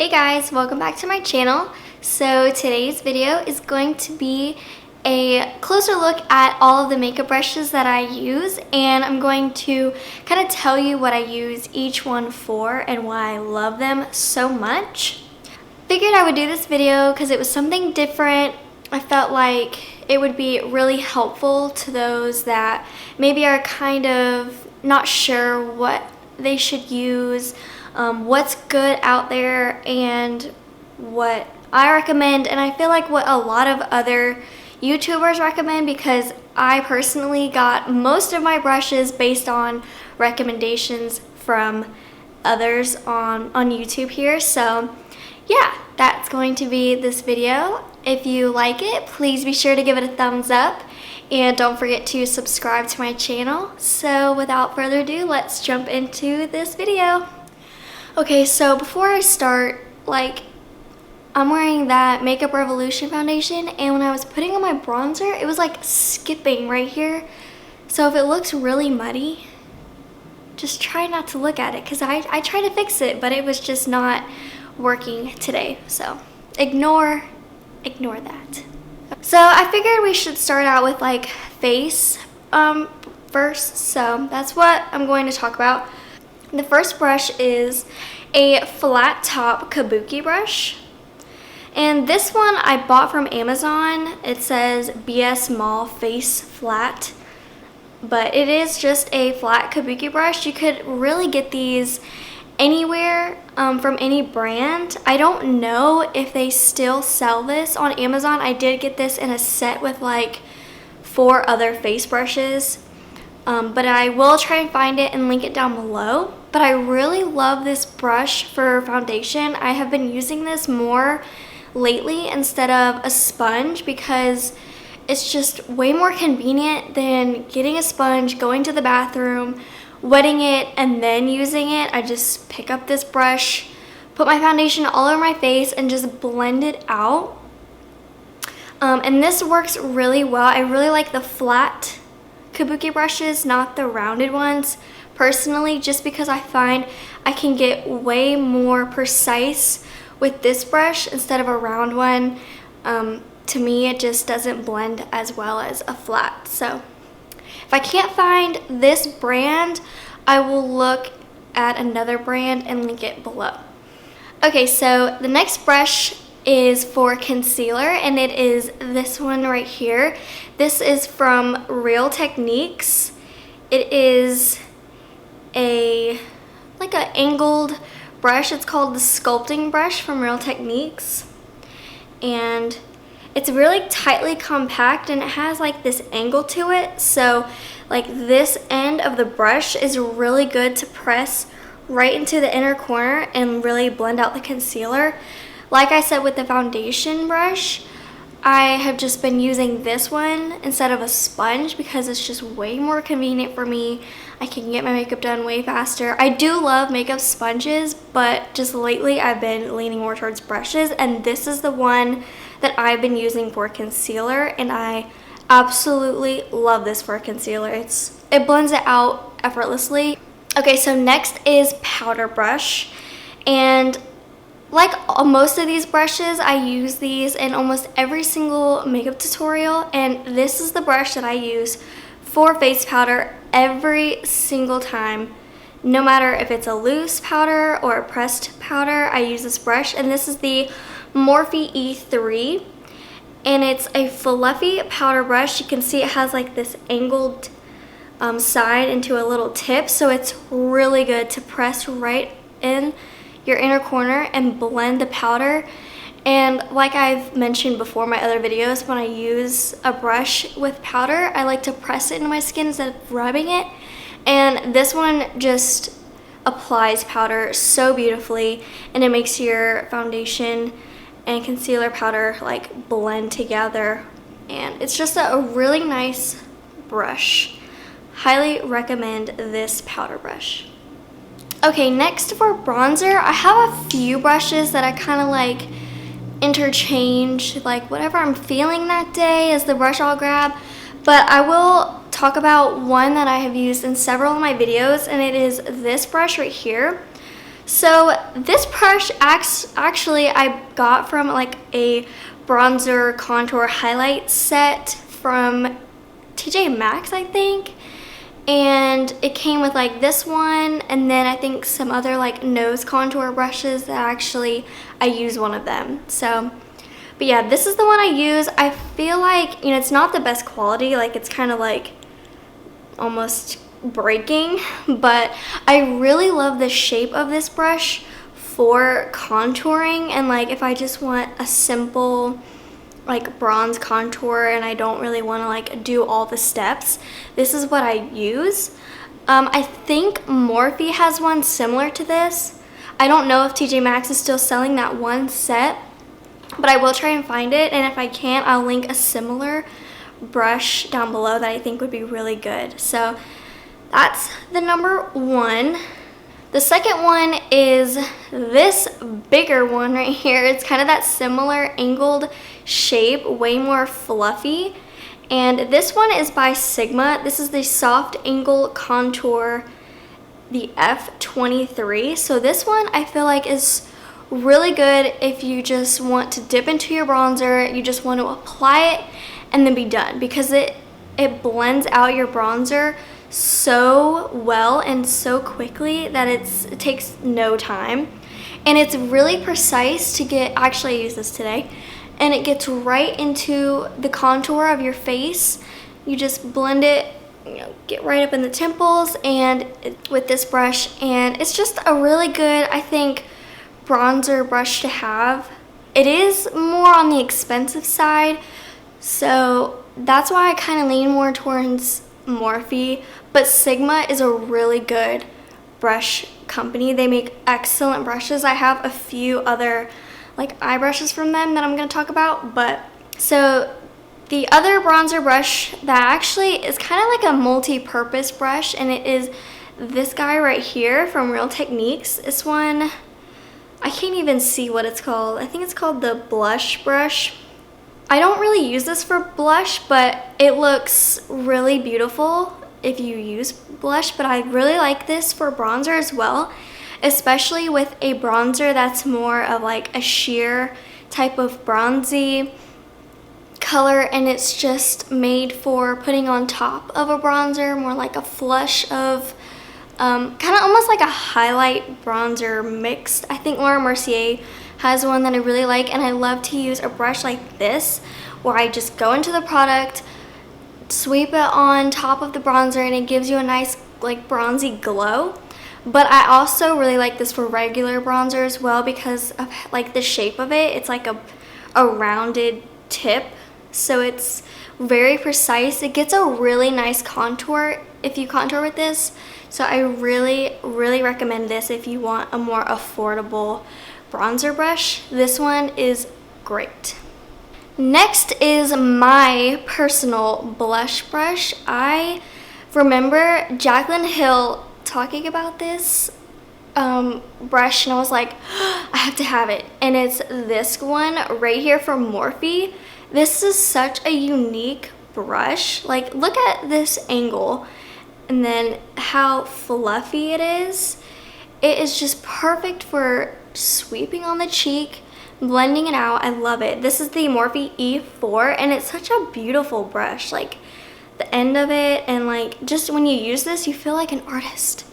Hey guys, welcome back to my channel. So today's video is going to be a closer look at all of the makeup brushes that I use, and I'm going to kind of tell you what I use each one for and why I love them so much. Figured I would do this video because it was something different. I felt like it would be really helpful to those that maybe are kind of not sure what they should use, what's good out there, and what I recommend, and I feel like what a lot of other YouTubers recommend, because I personally got most of my brushes based on recommendations from others on YouTube here. So yeah, that's going to be this video. If you like it, please be sure to give it a thumbs up, and don't forget to subscribe to my channel. So without further ado, let's jump into this video. Okay, so before I start, I'm wearing that Makeup Revolution foundation, and when I was putting on my bronzer, it was like skipping right here. So if it looks really muddy, just try not to look at it, because I tried to fix it, but it was just not working today. So ignore that. So I figured we should start out with like face first, so that's what I'm going to talk about. The first brush is a flat top kabuki brush, and this one I bought from Amazon. It says BS Mall Face Flat, but it is just a flat kabuki brush. You could really get these anywhere from any brand. I don't know if they still sell this on Amazon. I did get this in a set with like 4 other face brushes, but I will try and find it and link it down below. But I really love this brush for foundation. I have been using this more lately instead of a sponge, because it's just way more convenient than getting a sponge, going to the bathroom, wetting it, and then using it. I just pick up this brush, put my foundation all over my face, and just blend it out. And this works really well. I really like the flat kabuki brushes, not the rounded ones, personally, just because I find I can get way more precise with this brush instead of a round one. To me, it just doesn't blend as well as a flat. So if I can't find this brand, I will look at another brand and link it below. Okay, so the next brush is for concealer, and it is this one right here. This is from Real Techniques. It is like an angled brush. It's called the sculpting brush from Real Techniques, and it's really tightly compact, and it has like this angle to it. So like this end of the brush is really good to press right into the inner corner and really blend out the concealer. Like I said with the foundation brush, I have just been using this one instead of a sponge because it's just way more convenient for me. I can get my makeup done way faster. I do love makeup sponges, but just lately I've been leaning more towards brushes, and this is the one that I've been using for concealer, and I absolutely love this for concealer. It blends it out effortlessly. Okay, so next is powder brush, and like most of these brushes, I use these in almost every single makeup tutorial, and this is the brush that I use for face powder every single time. No matter if it's a loose powder or a pressed powder, I use this brush, and this is the Morphe E3, and it's a fluffy powder brush. You can see it has like this angled side into a little tip, so it's really good to press right in your inner corner and blend the powder. And like I've mentioned before in my other videos, when I use a brush with powder, I like to press it into my skin instead of rubbing it, and this one just applies powder so beautifully, and it makes your foundation and concealer powder like blend together, and it's just a really nice brush. Highly recommend this powder brush. Okay, next for bronzer, I have a few brushes that I kind of like interchange, like whatever I'm feeling that day is the brush I'll grab, but I will talk about one that I have used in several of my videos, and it is this brush right here. So this brush actually I got from like a bronzer contour highlight set from TJ Maxx, I think. And it came with like this one, and then I think some other like nose contour brushes that actually I use one of them. So, but yeah, this is the one I use. I feel like, you know, it's not the best quality, like it's kind of like almost breaking, but I really love the shape of this brush for contouring. And like if I just want a simple like bronze contour and I don't really want to like do all the steps, this is what I use. I think Morphe has one similar to this. I don't know if TJ Maxx is still selling that one set, but I will try and find it, and if I can't, I'll link a similar brush down below that I think would be really good. So that's the number one. The second one is this bigger one right here. It's kind of that similar angled shape, way more fluffy. And this one is by Sigma. This is the Soft Angle Contour, the F23. So this one I feel like is really good if you just want to dip into your bronzer, you just want to apply it and then be done, because it blends out your bronzer so well and so quickly that it takes no time, and it's really precise to get. Actually, I used this today, and it gets right into the contour of your face. You just blend it, you know, get right up in the temples and with this brush, and it's just a really good, I think, bronzer brush to have. It is more on the expensive side, so that's why I kind of lean more towards Morphe, but Sigma is a really good brush company. They make excellent brushes. I have a few other like eye brushes from them that I'm going to talk about, but so the other bronzer brush that actually is kind of like a multi-purpose brush, and it is this guy right here from Real Techniques. This one, I can't even see what it's called. I think it's called the Blush Brush. I don't really use this for blush, but it looks really beautiful if you use blush, but I really like this for bronzer as well, especially with a bronzer that's more of like a sheer type of bronzy color, and it's just made for putting on top of a bronzer, more like a flush of kind of almost like a highlight bronzer mixed. I think Laura Mercier has one that I really like, and I love to use a brush like this where I just go into the product, sweep it on top of the bronzer, and it gives you a nice like bronzy glow. But I also really like this for regular bronzer as well, because of like the shape of it. It's like a rounded tip, so it's very precise. It gets a really nice contour if you contour with this, so I really recommend this if you want a more affordable bronzer brush. This one is great. Next is my personal blush brush. I remember Jaclyn Hill talking about this brush, and I was like, I have to have it. And it's this one right here from Morphe. This is such a unique brush. Like, look at this angle and then how fluffy it is. It is just perfect for sweeping on the cheek, blending it out. I love it. This is the Morphe E4, and it's such a beautiful brush. Like the end of it, and like just when you use this, you feel like an artist.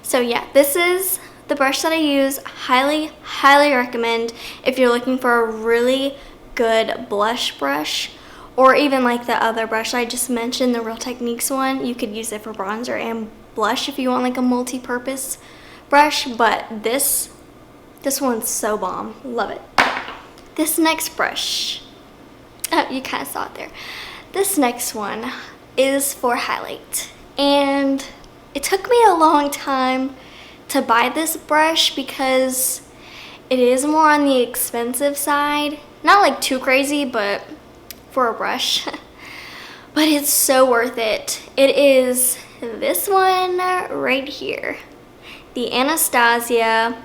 So yeah, this is the brush that I use. Highly recommend if you're looking for a really good blush brush, or even like the other brush I just mentioned, the Real Techniques one. You could use it for bronzer and blush if you want like a multi-purpose brush, but this one's so bomb. Love it. This next brush, oh, you kind of saw it there. This next one is for highlight, and it took me a long time to buy this brush because it is more on the expensive side. Not like too crazy, but for a brush. But it's so worth it. It is this one right here, the Anastasia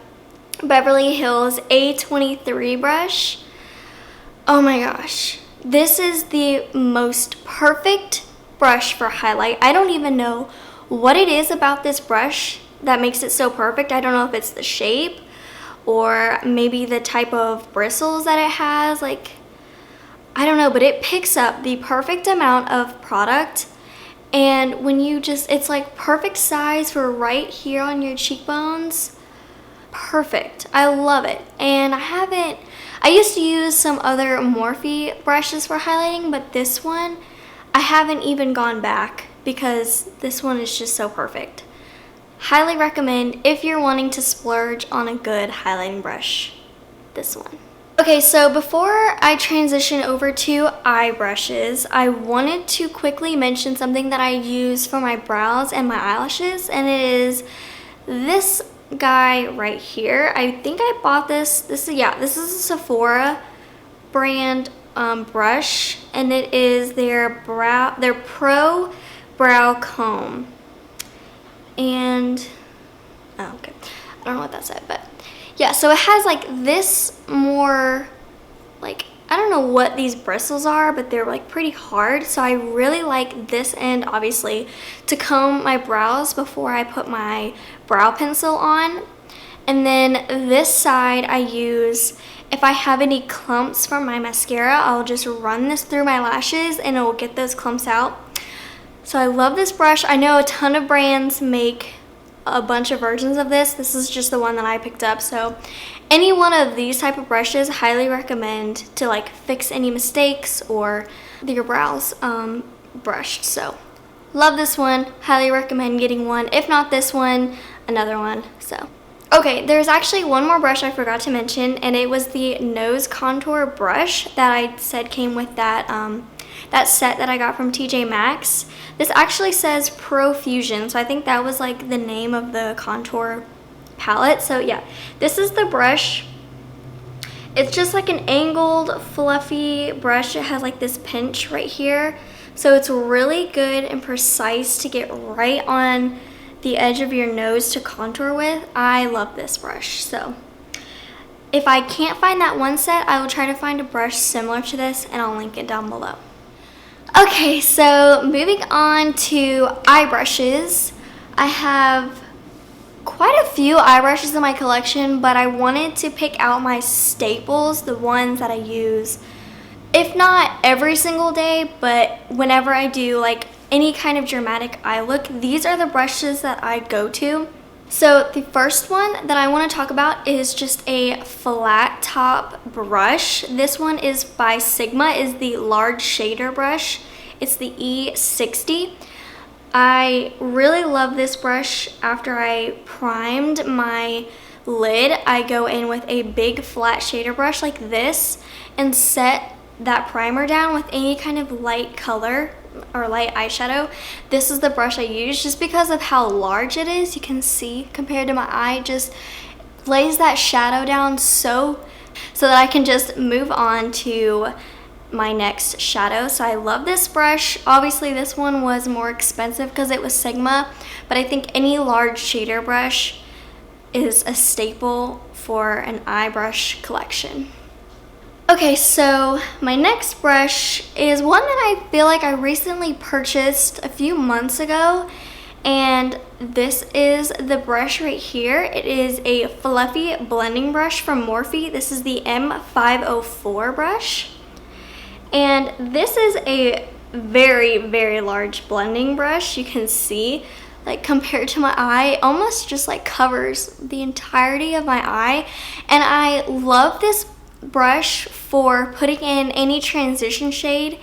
Beverly Hills A23 brush. Oh my gosh, this is the most perfect brush for highlight. I don't even know what it is about this brush that makes it so perfect. I don't know if it's the shape or maybe the type of bristles that it has. Like, I don't know, but it picks up the perfect amount of product. And when you just, it's like perfect size for right here on your cheekbones. Perfect. I love it. And I used to use some other Morphe brushes for highlighting, but this one, I haven't even gone back because this one is just so perfect. Highly recommend if you're wanting to splurge on a good highlighting brush, this one. Okay, so before I transition over to eye brushes, I wanted to quickly mention something that I use for my brows and my eyelashes, and it is this guy right here. I think I bought this. This is a Sephora brand brush, and it is their Pro Brow Comb. And okay, I don't know what that said, but yeah, so it has like this more, like, I don't know what these bristles are, but they're like pretty hard. So I really like this end, obviously, to comb my brows before I put my brow pencil on. And then this side I use, if I have any clumps from my mascara, I'll just run this through my lashes and it will get those clumps out. So I love this brush. I know a ton of brands make a bunch of versions of this. This is just the one that I picked up. So any one of these type of brushes, highly recommend to like fix any mistakes or your brows brushed. So love this one. Highly recommend getting one. If not this one, another one. So okay, there's actually one more brush I forgot to mention, and it was the nose contour brush that I said came with that that set that I got from TJ Maxx. This actually says Profusion, so I think that was like the name of the contour palette. So yeah, this is the brush. It's just like an angled, fluffy brush. It has like this pinch right here. So it's really good and precise to get right on the edge of your nose to contour with. I love this brush. So if I can't find that one set, I will try to find a brush similar to this and I'll link it down below. Okay, so moving on to eye brushes. I have quite a few eye brushes in my collection, but I wanted to pick out my staples, the ones that I use, if not every single day, but whenever I do like any kind of dramatic eye look, these are the brushes that I go to. So the first one that I want to talk about is just a flat top brush. This one is by Sigma, is the large shader brush. It's the E60. I really love this brush. After I primed my lid, I go in with a big flat shader brush like this and set that primer down with any kind of light color or light eyeshadow. This is the brush I use just because of how large it is. You can see compared to my eye, just lays that shadow down so that I can just move on to my next shadow. So I love this brush. Obviously this one was more expensive because it was Sigma, but I think any large shader brush is a staple for an eye brush collection. Okay, so my next brush is one that I feel like I recently purchased a few months ago, and this is the brush right here. It is a fluffy blending brush from Morphe. This is the M504 brush, and this is a very, very large blending brush. You can see, like, compared to my eye, almost just like covers the entirety of my eye, and I love this brush for putting in any transition shade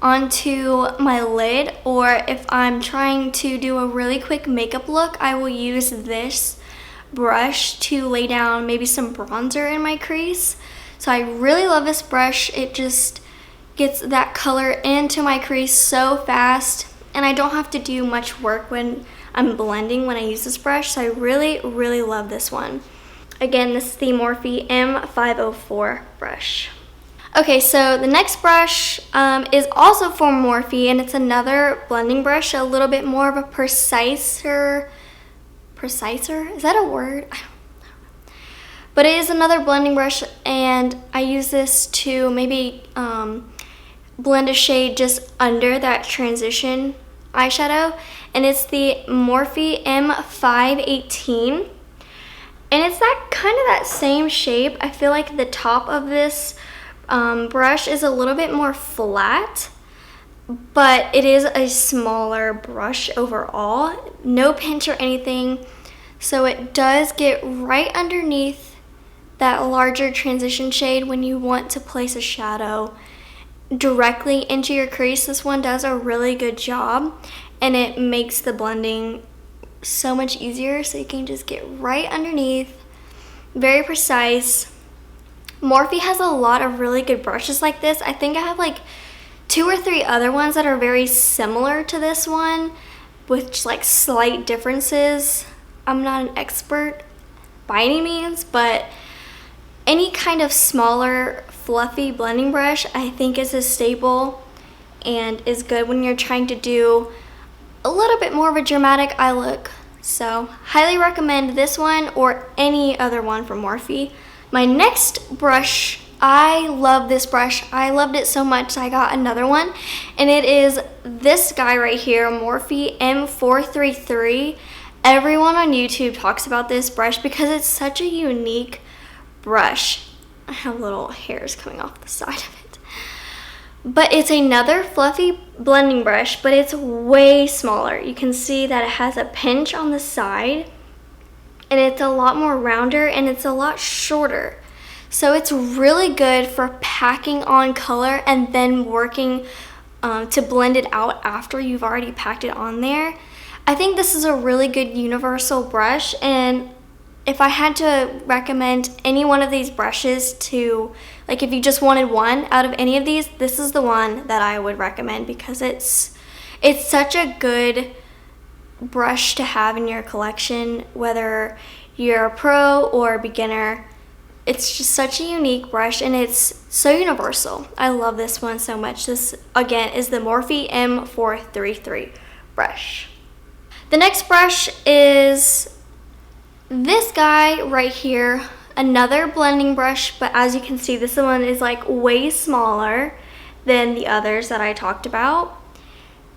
onto my lid, or if I'm trying to do a really quick makeup look, I will use this brush to lay down maybe some bronzer in my crease. So I really love this brush. It just gets that color into my crease so fast, and I don't have to do much work when I'm blending when I use this brush. So I really, really love this one. Again, this is the Morphe M504 brush. Okay, so the next brush is also from Morphe, and it's another blending brush, a little bit more of a preciser, is that a word? I don't know. But it is another blending brush, and I use this to maybe blend a shade just under that transition eyeshadow, and it's the Morphe M518. And it's that kind of that same shape. I feel like the top of this brush is a little bit more flat, but it is a smaller brush overall. No pinch or anything, so it does get right underneath that larger transition shade when you want to place a shadow directly into your crease. This one does a really good job, and it makes the blending so much easier, so you can just get right underneath. Very precise. Morphe has a lot of really good brushes like this. I think I have like 2 or 3 other ones that are very similar to this one with just like slight differences. I'm not an expert by any means, but any kind of smaller fluffy blending brush I think is a staple and is good when you're trying to do a little bit more of a dramatic eye look. So highly recommend this one or any other one from Morphe. My next brush, I love this brush. I loved it so much I got another one, and it is this guy right here, Morphe M433. Everyone on YouTube talks about this brush because it's such a unique brush. I have little hairs coming off the side of it. But it's another fluffy blending brush, but it's way smaller. You can see that it has a pinch on the side, and it's a lot more rounder, and it's a lot shorter. So it's really good for packing on color and then working to blend it out after you've already packed it on there. I think this is a really good universal brush, and if I had to recommend any one of these brushes to, like if you just wanted one out of any of these, this is the one that I would recommend because it's such a good brush to have in your collection, whether you're a pro or a beginner. It's just such a unique brush, and it's so universal. I love this one so much. This, again, is the Morphe M433 brush. The next brush is this guy right here, another blending brush, but as you can see, this one is like way smaller than the others that I talked about.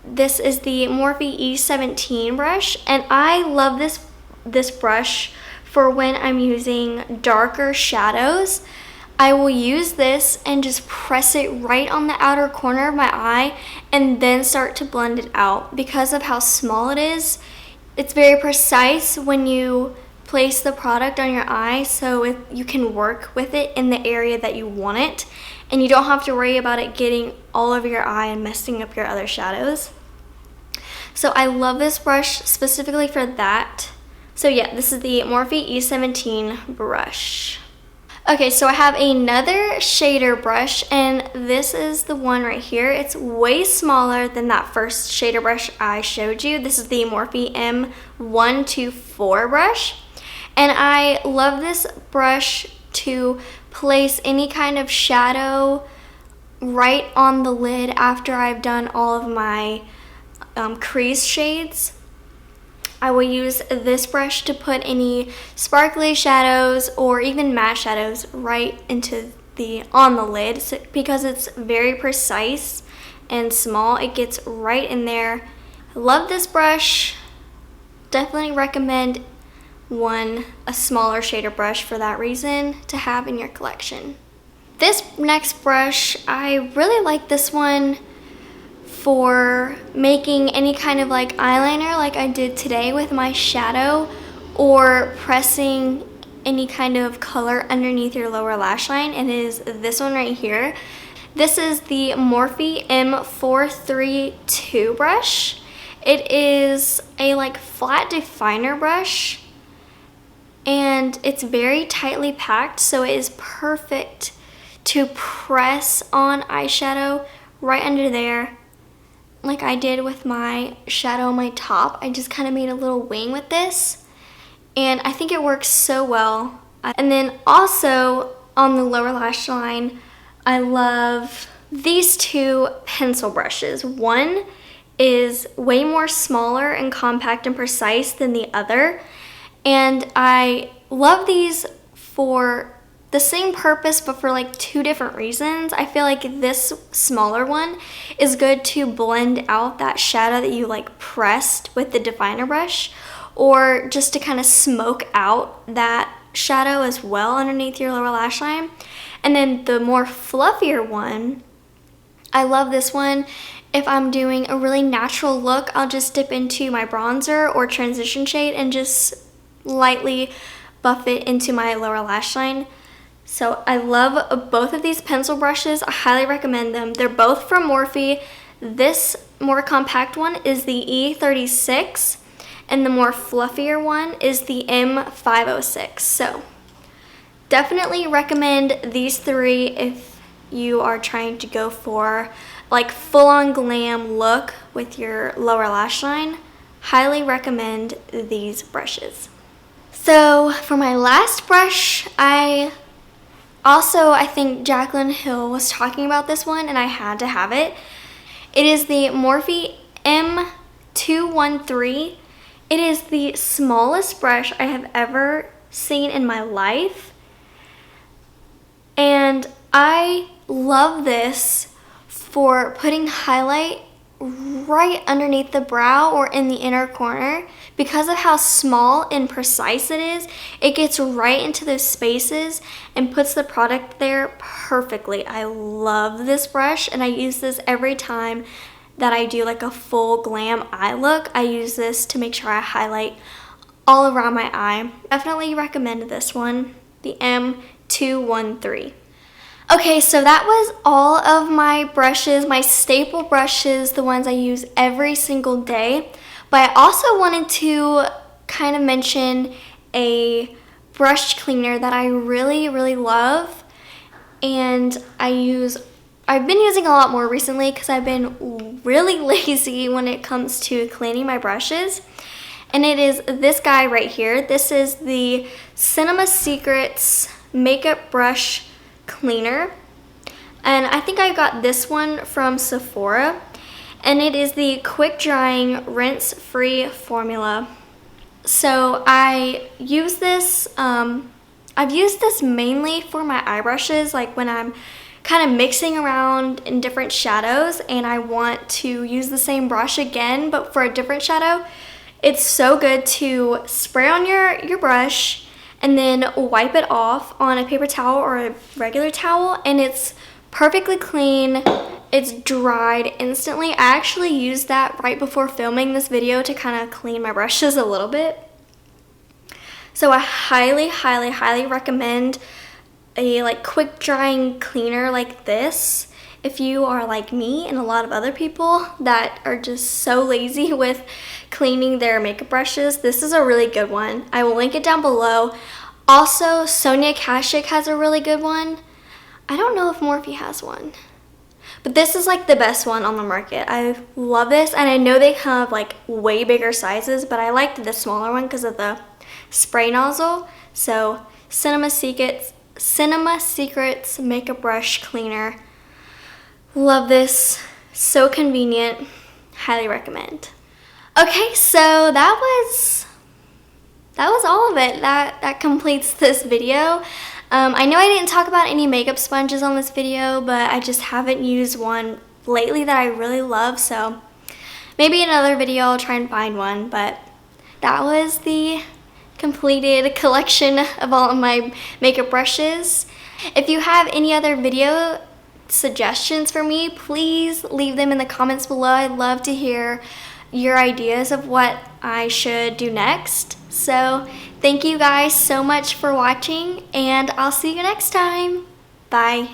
This is the Morphe E17 brush, and I love this brush for when I'm using darker shadows. I will use this and just press it right on the outer corner of my eye and then start to blend it out. Because of how small it is, it's very precise when you place the product on your eye, so you can work with it in the area that you want it, and you don't have to worry about it getting all over your eye and messing up your other shadows. So I love this brush specifically for that. So yeah, this is the Morphe E17 brush. Okay, so I have another shader brush, and this is the one right here. It's way smaller than that first shader brush I showed you. This is the Morphe M124 brush. And I love this brush to place any kind of shadow right on the lid after I've done all of my crease shades. I will use this brush to put any sparkly shadows or even matte shadows right into on the lid, because it's very precise and small. It gets right in there. I love this brush. Definitely recommend a smaller shader brush for that reason to have in your collection. This next brush, I really like this one for making any kind of like eyeliner like I did today with my shadow, or pressing any kind of color underneath your lower lash line, and it is this one right here. This is the Morphe M432 brush. It is a like flat definer brush, and it's very tightly packed, so it is perfect to press on eyeshadow right under there, like I did with my shadow on my top. I just kind of made a little wing with this, and I think it works so well. And then also on the lower lash line, I love these two pencil brushes. One is way more smaller and compact and precise than the other, and I love these for the same purpose but for like two different reasons. I feel like this smaller one is good to blend out that shadow that you like pressed with the definer brush, or just to kind of smoke out that shadow as well underneath your lower lash line. And then the more fluffier one, I love this one. If I'm doing a really natural look, I'll just dip into my bronzer or transition shade and just lightly buff it into my lower lash line. So I love both of these pencil brushes. I highly recommend them. They're both from Morphe. This more compact one is the E36, and the more fluffier one is the M506. So definitely recommend these three if you are trying to go for like full-on glam look with your lower lash line. Highly recommend these brushes. So for my last brush, I think Jaclyn Hill was talking about this one and I had to have it. It is the Morphe M213. It is the smallest brush I have ever seen in my life. And I love this for putting highlight right underneath the brow or in the inner corner. Because of how small and precise it is, it gets right into those spaces and puts the product there perfectly. I love this brush and I use this every time that I do like a full glam eye look. I use this to make sure I highlight all around my eye. Definitely recommend this one, the M213. Okay, so that was all of my brushes, my staple brushes, the ones I use every single day. But I also wanted to kind of mention a brush cleaner that I really, really love. And I've been using a lot more recently because I've been really lazy when it comes to cleaning my brushes. And it is this guy right here. This is the Cinema Secrets Makeup Brush Cleaner. And I think I got this one from Sephora. And it is the quick drying rinse free formula. So I use this, I've used this mainly for my eye brushes, like when I'm kind of mixing around in different shadows and I want to use the same brush again but for a different shadow. It's so good to spray on your brush and then wipe it off on a paper towel or a regular towel, and it's perfectly clean. It's dried instantly. I actually used that right before filming this video to kind of clean my brushes a little bit. So I highly, highly, highly recommend a like quick drying cleaner like this. If you are like me and a lot of other people that are just so lazy with cleaning their makeup brushes, this is a really good one. I will link it down below. Also, Sonia Kashuk has a really good one. I don't know if Morphe has one, but this is like the best one on the market. I love this, and I know they have like way bigger sizes, but I liked the smaller one because of the spray nozzle. So Cinema Secrets Makeup Brush Cleaner. Love this. So convenient. Highly recommend. Okay, so that was all of it. That completes this video. I know I didn't talk about any makeup sponges on this video, but I just haven't used one lately that I really love, so maybe another video I'll try and find one. But that was the completed collection of all of my makeup brushes. If you have any other video suggestions for me, please leave them in the comments below. I'd love to hear your ideas of what I should do next. So thank you guys so much for watching, and I'll see you next time. Bye.